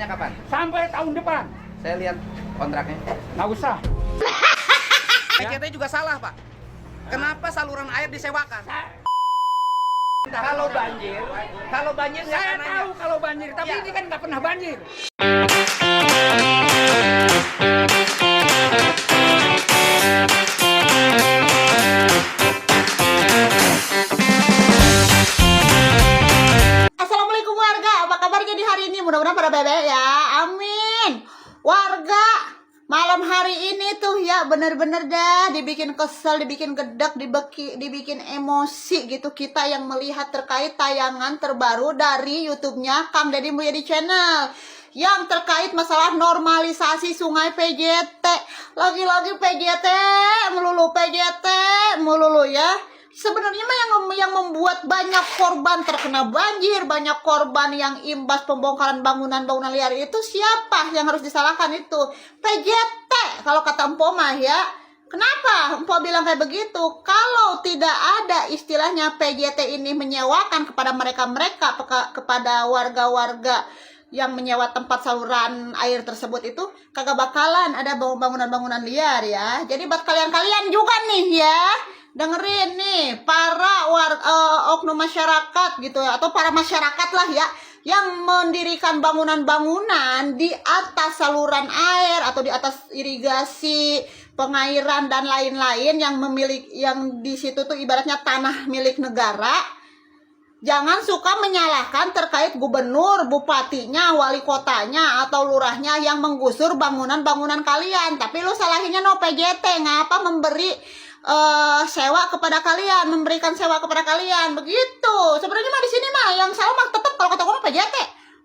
Sewanya kapan? Sampai tahun depan. Saya lihat kontraknya. Nggak usah. PJT juga salah, Pak. Kenapa saluran air disewakan? Kalau banjir nggak Saya akan nanya. tahu kalau banjir, tapi Ya. ini kan nggak pernah banjir. Assalamualaikum warga, apa kabarnya di hari ini? Mudah-mudahan pada bebek ya, amin. Warga, malam hari ini tuh ya bener-bener dah dibikin kesel, dibikin gedek, dibikin emosi gitu kita yang melihat terkait tayangan terbaru dari YouTube-nya Kang Deddy Mulyadi Channel yang terkait masalah normalisasi Sungai PJT. Lagi-lagi PJT melulu ya. Sebenarnya mah yang membuat banyak korban terkena banjir, banyak korban yang imbas pembongkaran bangunan-bangunan liar itu siapa yang harus disalahkan itu? PJT kalau kata Empo mah ya. Kenapa Empo bilang kayak begitu? Kalau tidak ada istilahnya PJT ini menyewakan kepada mereka-mereka, kepada warga-warga yang menyewa tempat saluran air tersebut itu, kagak bakalan ada bangunan-bangunan liar ya. Jadi buat kalian-kalian juga nih ya, dengerin nih para oknum masyarakat gitu ya, atau para masyarakat lah ya yang mendirikan bangunan-bangunan di atas saluran air atau di atas irigasi pengairan dan lain-lain yang di situ tuh ibaratnya tanah milik negara. Jangan suka menyalahkan terkait gubernur, bupatinya, wali kotanya, atau lurahnya yang menggusur bangunan-bangunan kalian. Tapi lu salahinnya no PJT, ngapa memberi sewa kepada kalian, memberikan sewa kepada kalian, begitu. Sebenarnya mah di sini mah yang salah mah tetap kalau kata gua PJT.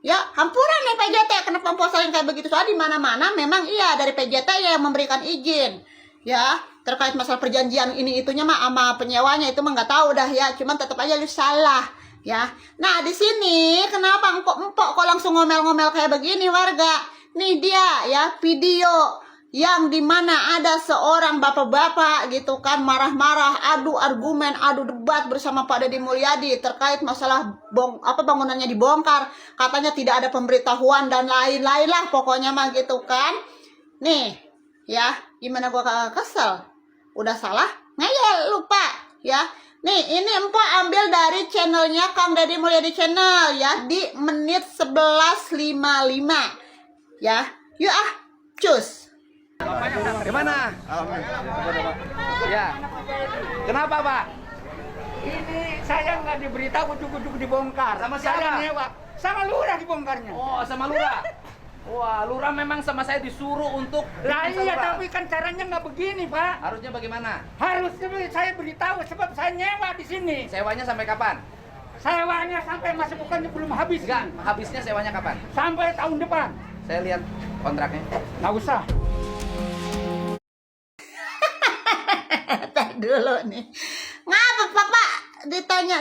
Ya, hampuran nih PJT, kenapa puasain kayak begitu? Soalnya di mana-mana memang iya dari PJT yang memberikan izin. Ya, terkait masalah perjanjian ini itunya mah sama penyewanya itu mah nggak tahu dah ya, cuman tetap aja lu salah. Ya, nah di sini kenapa empok kok langsung ngomel-ngomel kayak begini warga? Nih dia ya video yang dimana ada seorang bapak-bapak gitu kan marah-marah, adu argumen, adu debat bersama Pak Deddy Mulyadi terkait masalah bangunannya dibongkar, katanya tidak ada pemberitahuan dan lain-lain lah pokoknya mah gitu kan. Nih ya, gimana gua kesel? Udah salah ngeyel lupa ya. Nih, ini Empo ambil dari channelnya Kang Deddy Mulyadi Channel ya di menit 11.55 ya. Yuk cus. Gimana? Ya. Kenapa, Pak? Ini saya nggak diberitahu ujuk-ujuk dibongkar. Sama siapa? Saya nyewa. Sama lurah dibongkarnya. Oh, sama lurah. Wah, lurah memang sama saya disuruh untuk Lah bikin iya, saluran. tapi kan caranya nggak begini, Pak. Harusnya bagaimana? Harusnya saya beritahu sebab saya nyewa di sini. Sewanya sampai kapan? Sewanya sampai masa bukannya belum habis. Enggak, habisnya sewanya kapan? Sampai tahun depan. Saya lihat kontraknya. Nggak usah. Teh dulu nih. Ngapa Bapak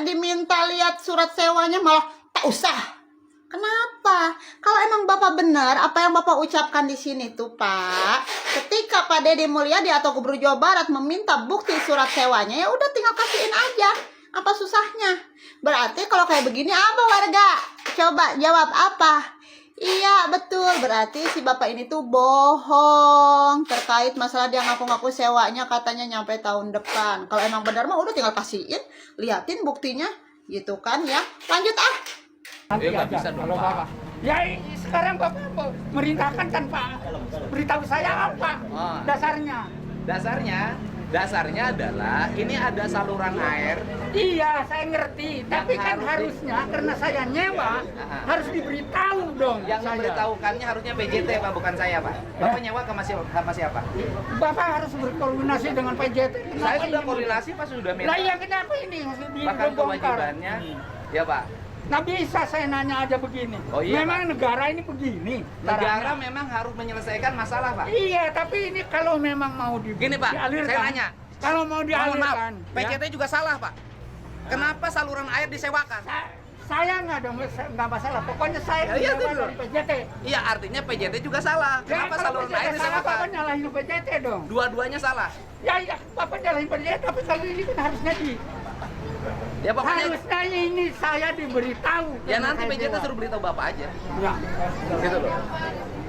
diminta lihat surat sewanya malah tak usah. Kenapa? Kalau emang Bapak benar apa yang Bapak ucapkan di sini tuh Pak, ketika Pak Deddy Mulyadi atau Gubernur Jawa Barat meminta bukti surat sewanya, ya udah tinggal kasihin aja. Apa susahnya? Berarti kalau kayak begini apa warga? Coba jawab apa? Iya betul, berarti si Bapak ini tuh bohong terkait masalah dia ngaku-ngaku sewanya katanya nyampe tahun depan. Kalau emang benar mah udah tinggal kasihin, liatin buktinya gitu kan ya. Lanjut Nanti nggak aja, bisa dong, kalau Pak. Bapak. Ya sekarang Bapak merintahkan tanpa beritahu saya apa Oh. dasarnya. Dasarnya adalah ini ada saluran air. Iya, saya ngerti. Tapi kan harusnya karena saya nyewa harus diberitahu dong. Yang saya. memberitahukannya harusnya PJT, Pak, bukan saya, Pak. Bapak nyewa sama siapa? Bapak harus berkoordinasi dengan PJT. Saya sudah koordinasi, Pak, sudah minta. Lah iya kenapa ini harus Bahkan dibongkar? kewajibannya, ya Pak. Nah bisa saya nanya aja begini. Oh, iya, memang negara ini begini. Negara caranya. memang harus menyelesaikan masalah, Pak. Iya, tapi ini kalau memang mau Gini, Pak, dialirkan. saya nanya. Kalau mau Mohon maaf, dialirkan. PJT juga salah, Pak. Kenapa saluran air disewakan? Saya nggak masalah. Pokoknya saya Iya, nyewa betul. dari PJT. Iya, artinya PJT juga salah. Kenapa kalau saluran PJT air salah, disewakan? Bapak nyalahin PJT dong. Dua-duanya salah. Ya, Bapak nyalahin PJT, tapi kalau ini kan harusnya Ya pokoknya Harusnya ini saya diberitahu. ya karena nanti saya PJT nyewa. suruh beritahu Bapak aja. Ya. Gitu loh.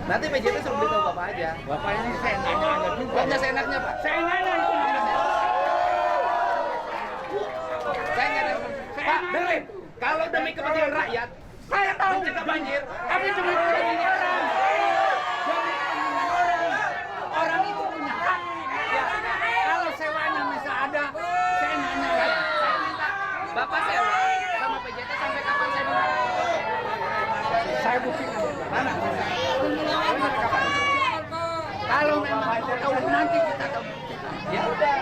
Nanti PJT suruh beritahu Bapak aja. Bapak ini saya nanya ada juga. Kok nggak seenaknya, Pak? Saya nanya itu namanya. Saya nggak ada. Pak, dengerin. Kalau demi kepentingan rakyat, Saya tahu mencegah banjir, tapi demi kepentingan orang. Demi kepentingan orang. Orang itu punya hak. Ya. Kalau sewanya bisa ada, saya nanya. saya minta Bapak sewa sama PJT sampai kapan saya minta? Saya buktikan. Mana? Kapan? Kalau memang tahu nanti kita akan buktikan. Ya udah.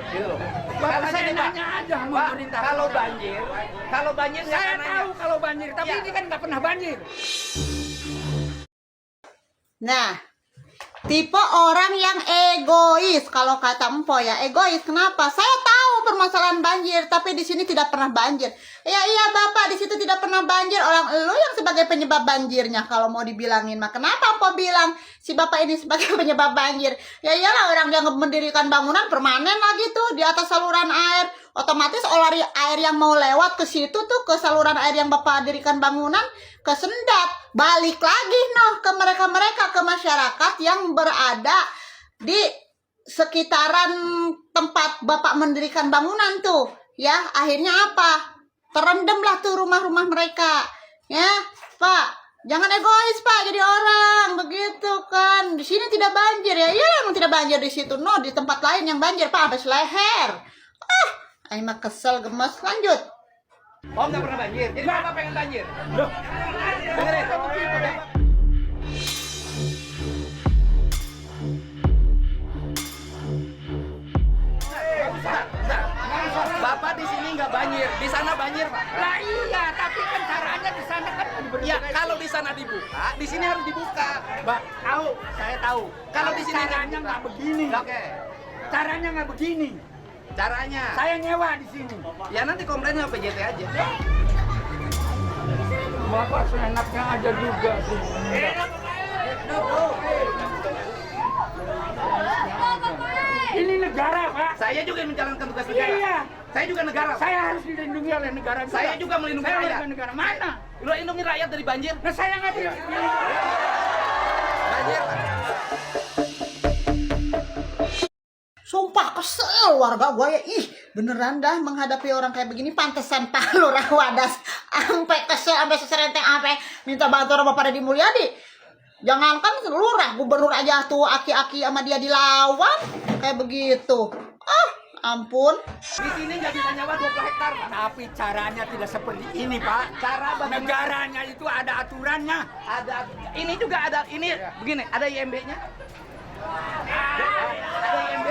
Gitu loh. Bapak Karena saya gini, Pak. nanya aja sama Pak, pemerintah. kalau banjir nggak Saya akan nanya. tahu kalau banjir, tapi Ya. ini kan nggak pernah banjir. Nah, tipe orang yang egois kalau kata Empo ya, egois. Kenapa? Saya tahu permasalahan banjir, tapi di sini tidak pernah banjir. Ya iya Bapak, di situ tidak pernah banjir. Orang elu yang sebagai penyebab banjirnya kalau mau dibilangin. Mah kenapa Empo bilang si Bapak ini sebagai penyebab banjir? Ya iyalah, orang yang mendirikan bangunan permanen lagi tuh di atas saluran air. Otomatis air yang mau lewat ke situ tuh, ke saluran air yang Bapak dirikan bangunan, kesendat. Balik lagi ke mereka-mereka, ke masyarakat yang berada di sekitaran tempat Bapak mendirikan bangunan tuh. Ya, akhirnya apa? Terendamlah tuh rumah-rumah mereka. Ya, Pak, jangan egois Pak jadi orang begitu kan. Di sini tidak banjir ya. Iya, emang tidak banjir di situ. No, di tempat lain yang banjir Pak sampai seleher. Ayo mah kesel gemes. Lanjut. Oh, nggak pernah banjir. Jadi Bapak pengen banjir. Loh, Dengerin. Bentar. Bapak di sini nggak banjir, di sana banjir, Pak. lah iya, tapi kan caranya di sana kan diberi. Ya, kalau di sana dibuka, di sini harus dibuka. Mbak, tahu, saya tahu. Kalau di sini caranya nggak begini. Oke. Caranya nggak begini. Caranya. Saya nyewa di sini. Ya nanti komplain sama PJT aja. Bapak seenaknya aja juga. Ini negara, Pak. Saya juga yang menjalankan tugas negara. Iya. Saya juga negara. Saya harus dilindungi oleh negara juga. Saya juga melindungi Saya rakyat. warga negara. Mana? Lo lindungi rakyat dari banjir. Nah, saya nggak bisa. Banjir, Pak. Sumpah kesel warga gue ya. Ih, beneran dah menghadapi orang kayak begini. Pantesan Pak Lurah Wadas sampai kesel, sampai seserenteng, sampai minta bantuan sama Pak Deddy Mulyadi. Jangankan lurah, gubernur aja tuh aki-aki sama dia dilawan kayak begitu. Ampun. Di sini nggak bisa nyawa 20 hektar, Pak. Tapi caranya tidak seperti ini, Pak. Cara bagaimana? Negaranya itu ada aturannya. Ada, ini juga ada, ini begini, ada IMB-nya. Ada IMB.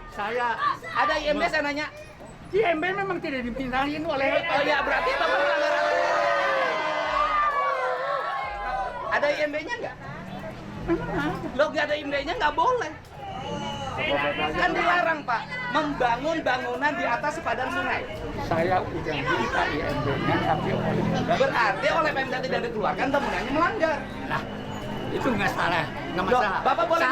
Saya Ada IMB saya nanya. IMB memang tidak dipindahin oleh. Oh ya, berarti Bapak melanggar aturan. Ada IMB-nya nggak? Lo nggak ada IMB-nya nggak boleh. Kan dilarang Pak, membangun bangunan di atas sepadan sungai. Saya udah minta IMB-nya, tapi oleh. Berarti oleh Pemda tidak dikeluarkan, bangunannya melanggar. Nah, itu nggak salah, nggak Loh, masalah. Bapak boleh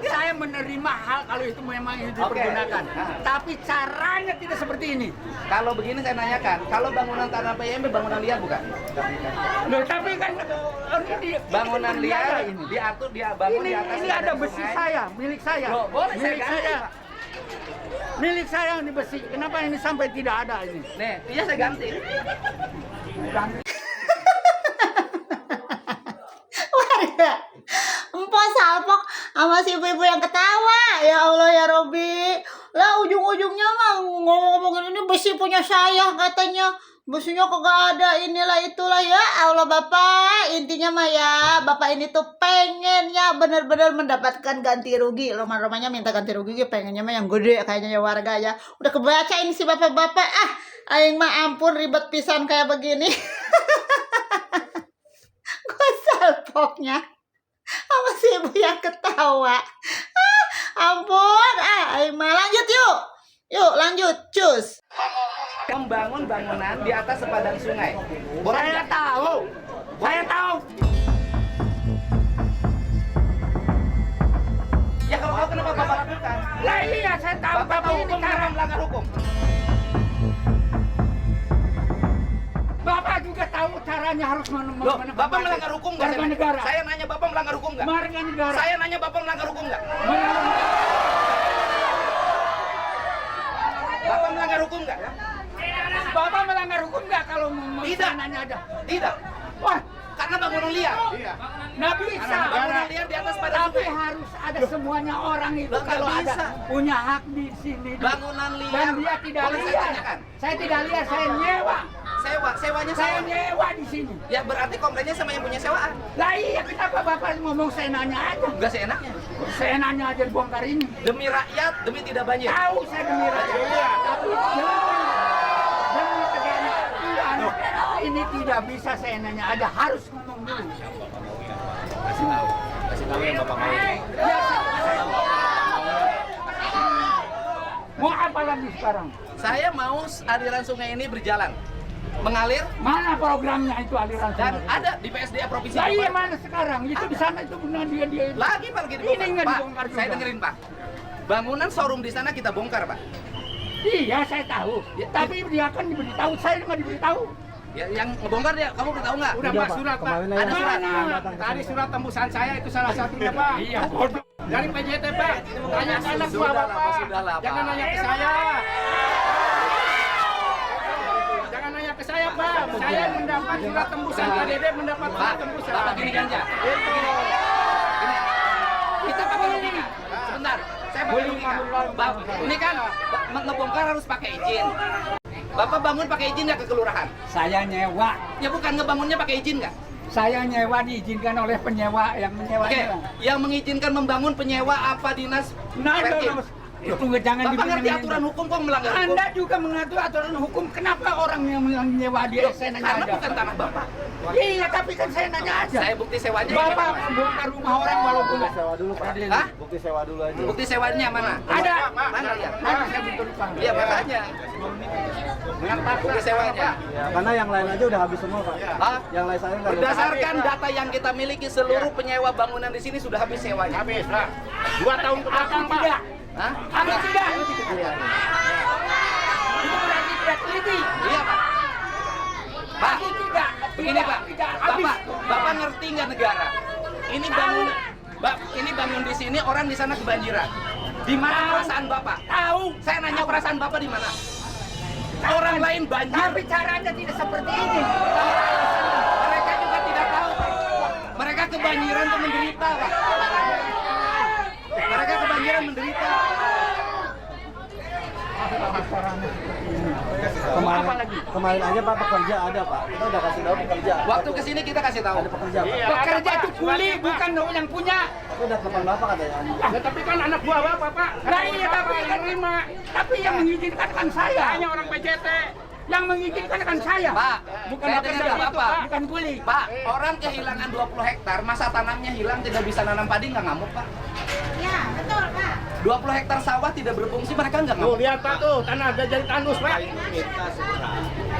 saya menerima hal kalau itu memang itu dipergunakan. Tapi caranya tidak seperti ini. Kalau begini saya nanyakan, kalau bangunan tanah PMB bangunan liar bukan? Loh, tapi kan ini Bangunan ini liar ini. diatur dia bangun di atas Ini ada sepadan besi sungai. saya, milik saya. Loh, boleh saya milik ganti, saya. Pak. Milik saya ini besi. Kenapa ini sampai tidak ada ini? Nih, iya saya ganti. Warga Empo salpok sama si ibu-ibu yang ketawa. Ya Allah ya Robi. Lah ujung-ujungnya mah ngomong-ngomongin ini besi punya saya katanya. Besinya kagak ada, inilah itulah ya Allah Bapak. Intinya mah ya, Bapak ini tuh pengen ya bener-bener mendapatkan ganti rugi. Rumah-rumahnya minta ganti rugi, pengennya mah yang gede kayaknya ya warga ya. Udah kebaca ini si Bapak-Bapak. Aing mah ampun ribet pisan kayak begini. Gue salpoknya sama si ibu yang ketawa. Ampun. Aing mah lanjut yuk. Yuk lanjut, cus. Membangun bangunan di atas sepadan sungai. Boleh Saya nggak? tahu. Saya tahu. Ya kalau tahu kenapa Bapak lakukan? Lah iya, saya tahu. Bapak Tapi tahu ini hukum cara melanggar hukum. caranya harus Loh, Bapak melanggar hukum nggak? warga negara. Saya nanya Bapak melanggar hukum nggak? Warga negara. Saya nanya Bapak melanggar hukum nggak? Bapak melanggar hukum nggak? Bapak melanggar hukum nggak kalau Tidak. nanya ada? Tidak. Wah, Karena bangunan liar. nggak bisa. Bangunan liar di atas padan Tapi sungai. harus ada semuanya orang itu Loh, nggak kalau ada bisa. punya hak di sini. Bangunan liar. Dan dia tidak Boleh saya liar. tanyakan? Saya tidak liar, saya nyewa. Sewanya Saya saya. nyewa di sini. Ya berarti komplainnya sama yang punya sewaan. Lah iya, kenapa Bapak ngomong seenaknya aja? Enggak seenaknya. Seenaknya aja bongkar ini. Demi rakyat, demi tidak banjir. Tahu saya demi rakyat. Tapi demi kegantian ini tidak bisa seenaknya aja, harus ngomong dulu. Kasih tahu yang Bapak mau. Mau apa lagi sekarang? Saya mau aliran sungai ini berjalan, mengalir Mana programnya itu aliran dan sungai? ada di PSDA Provinsi Lah iya Jawa Barat. mana sekarang? Itu di sana itu benar dia Lagi Pak, lagi Ini dibongkar. nggak Pak, dibongkar juga. saya dengerin Pak. Bangunan showroom di sana kita bongkar Pak. Iya saya tahu. Tapi dia kan diberitahu, saya nggak diberitahu. Ya, yang ngebongkar dia, kamu beritahu nggak? Udah Pak, surat Pak. Ada surat. Tadi surat tembusan saya itu salah satunya Pak. Iya bodoh. Dari PJT Pak. Tanya ke anak buah Sudahlah, Pak, Bapak. sudahlah, Pak. Jangan nanya ke saya. Jangan nanya ke saya Pak. Saya mendapat surat tembusan. Pak Dede mendapat Pak, surat tembusan. Bapak gini ganja. Gini. Kita pakai logika. Sebentar, saya pakai logika. Bapak, ini kan ngebongkar harus pakai izin. Bapak bangun pakai izin nggak ke kelurahan? Saya nyewa. Ya bukan, ngebangunnya pakai izin nggak? Saya nyewa diizinkan oleh penyewa yang Oke, menyewanya. yang mengizinkan membangun penyewa apa dinas? Nah, Perkir? itu jangan Bapak dibilang ngerti ini. aturan hukum kok melanggar hukum? Anda juga mengatur aturan hukum. Kenapa orang yang nyewa dia Loh, saya nanya karena aja? bukan tanah Bapak. Iya, tapi kan saya nanya aja. Saya bukti sewanya. Bapak gimana? bongkar rumah orang walaupun Sewa dulu Pak. Hah? Bukti sewa dulu aja. Bukti sewanya mana? ada. Mana lihat? Mana saya betul Pak. Iya makanya. Bukti sewanya. Ya, karena yang lain aja udah habis semua Pak. Hah? Yang lain saya nggak ada. Berdasarkan data yang kita miliki, seluruh penyewa bangunan di sini sudah habis sewanya. Habis Pak. 2 tahun ke belakang Aku Pak. tidak. Hah? Aku tidak. Itu berarti tidak teliti. Iya Pak. Pak, Aku tidak. begini Pak. Tidak. Habis. Bapak ngerti nggak negara? Ini bangun, ini bangun di sini, orang di sana kebanjiran. Di mana perasaan Bapak? Tahu. Saya nanya perasaan Bapak di mana? Orang lain banjir. Tapi caranya tidak seperti ini. Mereka juga tidak tahu, Pak. Mereka kebanjiran dan menderita, Pak. Mereka kebanjiran menderita. Kemarin aja Pak pekerja ada Pak. Kita udah kasih tahu pekerja. Waktu kesini kita kasih tahu. Ada pekerja Pak. Pekerja itu kuli, bukan yang punya. Itu udah telepon Bapak katanya. Ya, tapi kan anak buah Bapak, Pak. Nah iya, tapi yang terima. Tapi yang mengizinkan kan saya. Hanya orang PJT. Yang mengizinkan kan saya. Pak, bukan saya pekerja dengar itu, Bapak. Pak. Bukan kuli. Pak, orang kehilangan 20 hektar, masa tanamnya hilang, tidak bisa nanam padi, nggak ngamuk, Pak. Ya, betul, Pak. 20 hektar sawah tidak berfungsi, mereka nggak ngamuk. Lihat Pak tuh, tanah udah jadi tandus Pak.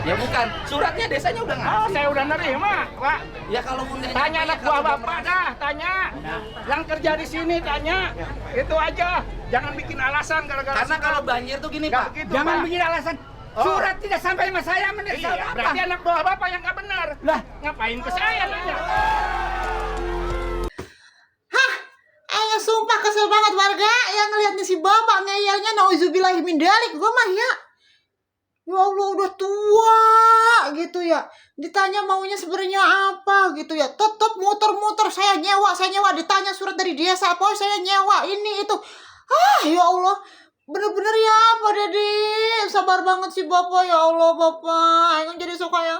Ya bukan, suratnya desanya udah ngasih. Saya udah nerima Pak. Ya kalau bundanya Tanya anak buah Bapak dah, tanya. Yang kerja di sini tanya. Itu aja. Jangan bikin alasan gara-gara Karena surat. kalau banjir tuh gini, Nggak Pak. begitu, Jangan Pak. bikin alasan. Surat tidak sampai sama saya menyesal Iya, apa? berarti anak buah Bapak yang nggak benar. Lah, Ngapain ke saya nanya? Hah, ayo sumpah kesel banget warga yang ngeliat nih si bapak ngeyelnya nauzubillahi min dzalik. Gua mah ya Allah udah tua gitu ya. Ditanya maunya sebenarnya apa gitu ya. Tetap muter-muter saya nyewa. Ditanya surat dari dia apa saya nyewa ini itu. Ah, ya Allah. Bener-bener ya Pak Dedi. Sabar banget sih Bapak, ya Allah Bapak. Aing jadi suka ya.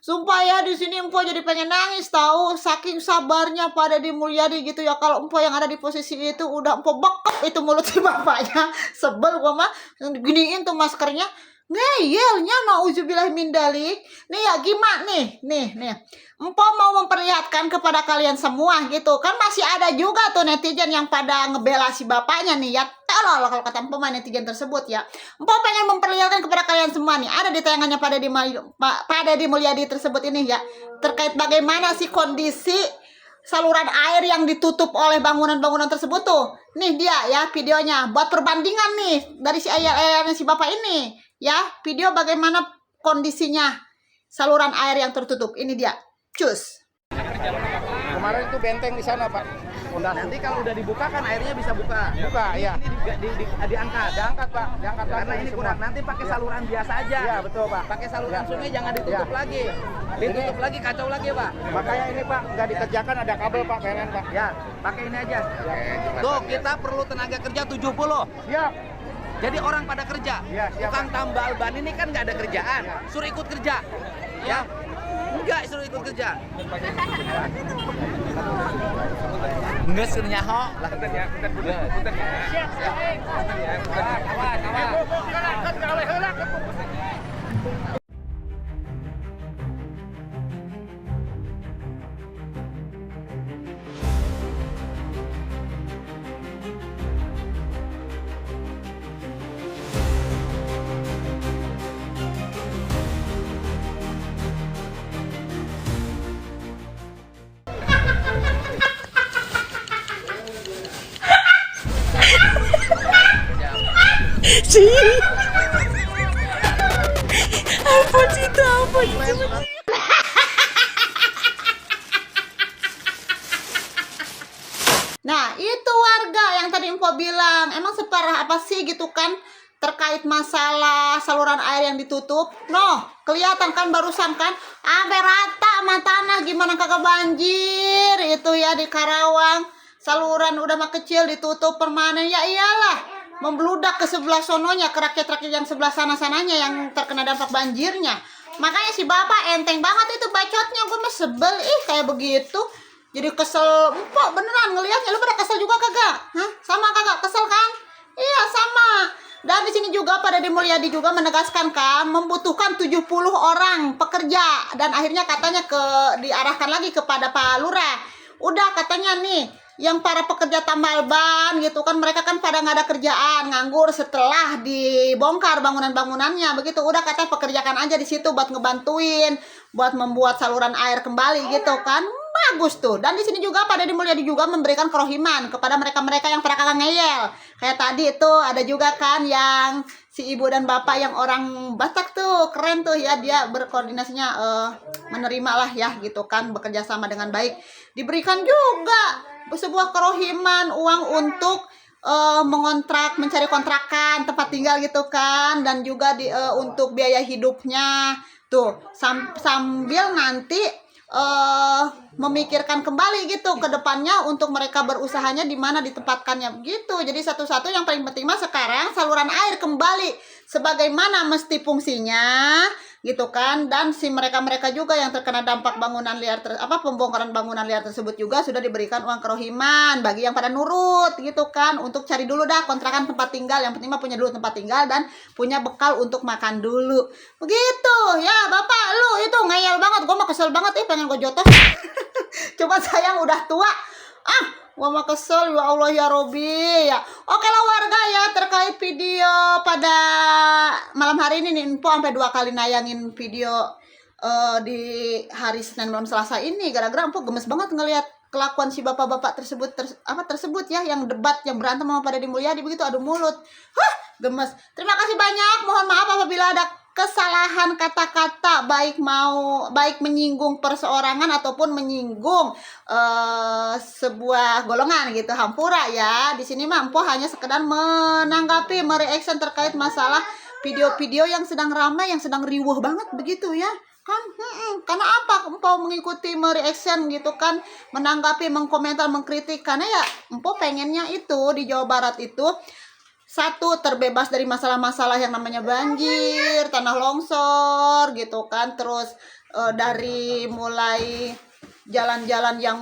Sumpah ya di sini Empo jadi pengen nangis tahu saking sabarnya Pak Dedi Mulyadi gitu ya. Kalau Empo yang ada di posisi itu udah Empo bekep itu mulut si bapaknya. Sebel gua mah giniin tuh maskernya. Ngeyelnya nauzubillahi min dzalik. Nih ya gimana nih. Empo mau memperlihatkan kepada kalian semua gitu. Kan masih ada juga tuh netizen yang pada ngebela si bapaknya nih ya. Tolol kalau kata Empo netizen tersebut ya. Empo pengen memperlihatkan kepada kalian semua nih. Ada di tayangannya Pak Deddy Mulyadi tersebut ini ya. Terkait bagaimana sih kondisi saluran air yang ditutup oleh bangunan-bangunan tersebut tuh. Nih dia ya videonya. Buat perbandingan nih dari si ayah si bapak ini. Ya, video bagaimana kondisinya. saluran air yang tertutup. Ini dia, cus. Kemarin itu benteng di sana, Pak. Nanti kalau udah dibuka kan airnya bisa buka. Buka, iya. Ini diangkat. Diangkat, Pak. Diangkat Karena lagi ini semua. kurang. Nanti pakai saluran biasa aja. Iya, betul, Pak. Pakai saluran sungai jangan ditutup Ya. lagi. Ditutup lagi kacau lagi, Pak. Makanya ini, Pak, nggak dikerjakan, ada kabel, Pak, PLN, Pak. Ya, pakai ini aja. Tuh, kita perlu tenaga kerja 70. Siap. Jadi orang pada kerja. Ya, siap, Tukang Pak. tambal ban ini kan nggak ada kerjaan. Suruh ikut kerja. Ya. Enggak, suruh ikut kerja. Nggak suruh nyaho. Lah. Nah, itu warga yang tadi Info bilang, emang separah apa sih gitu kan terkait masalah saluran air yang ditutup? Noh, kelihatan kan barusan kan, sampai rata sama tanah, gimana kagak banjir itu ya di Karawang. Saluran udah mah kecil ditutup permanen, ya iyalah, membludak ke sebelah sononya, ke rakyat-rakyat yang sebelah sana-sananya yang terkena dampak banjirnya. Makanya si bapak enteng banget itu bacotnya, gue mah sebel kayak begitu. Jadi kesel, empok beneran ngelihatnya. Lu pada kesel juga kagak? Hah? Sama kagak? Kesel kan? Iya, sama. Dan di sini juga Pak Deddy Mulyadi juga menegaskan kan, membutuhkan 70 orang pekerja. Dan akhirnya katanya diarahkan lagi kepada Pak Lurah. Udah katanya nih, yang para pekerja tambal ban gitu kan, mereka kan pada nggak ada kerjaan, nganggur setelah dibongkar bangunan-bangunannya. Begitu, udah katanya pekerjakan aja di situ buat ngebantuin, buat membuat saluran air kembali gitu kan. Bagus tuh. Dan di sini juga Pak Deddy Mulyadi juga memberikan kerohiman kepada mereka-mereka yang pernah kagak ngeyel. Kayak tadi itu ada juga kan yang si ibu dan bapak yang orang Batak tuh, keren tuh ya, dia berkoordinasinya menerima lah ya gitu kan, bekerja sama dengan baik. Diberikan juga sebuah kerohiman uang untuk mengontrak, mencari kontrakan tempat tinggal gitu kan, dan juga untuk biaya hidupnya tuh sambil nanti memikirkan kembali gitu ke depannya untuk mereka berusahanya di mana ditempatkannya begitu. Jadi satu-satu yang paling penting mah sekarang saluran air kembali sebagaimana mesti fungsinya gitu kan. Dan si mereka-mereka juga yang terkena dampak bangunan liar pembongkaran bangunan liar tersebut juga sudah diberikan uang kerohiman bagi yang pada nurut gitu kan, untuk cari dulu dah kontrakan tempat tinggal. Yang penting mah punya dulu tempat tinggal dan punya bekal untuk makan dulu. Begitu ya Bapak, lu itu ngeyel banget. Gue mah kesel banget pengen gue jotos. Coba sayang udah tua. Gua mah kesel, ya Allah ya Robi ya. Oke lah warga ya, terkait video pada malam hari ini nih, Info sampai 2 kali nayangin video di hari Senin malam Selasa ini, gara-gara Info gemes banget ngelihat kelakuan si bapak-bapak tersebut ya, yang debat, yang berantem sama Pak Deddy Mulyadi begitu, adu mulut. Gemes. Terima kasih banyak. Mohon maaf apabila ada kesalahan kata-kata, baik menyinggung perseorangan ataupun menyinggung sebuah golongan gitu, hampura ya. Di sini mah Empo hanya sekedar menanggapi, mereaction terkait masalah video-video yang sedang ramai, yang sedang riuh banget begitu ya kan. Karena apa Empo mengikuti mereaction gitu kan, menanggapi, mengkomentar, mengkritik, karena ya Empo pengennya itu di Jawa Barat itu satu, terbebas dari masalah-masalah yang namanya banjir, tanah longsor gitu kan. Terus dari mulai jalan-jalan yang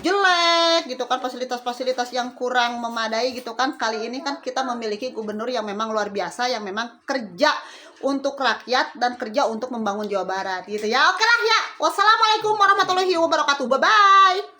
jelek gitu kan, fasilitas-fasilitas yang kurang memadai gitu kan. Kali ini kan kita memiliki gubernur yang memang luar biasa, yang memang kerja untuk rakyat dan kerja untuk membangun Jawa Barat gitu ya. Oke lah ya. Wassalamualaikum warahmatullahi wabarakatuh. Bye-bye.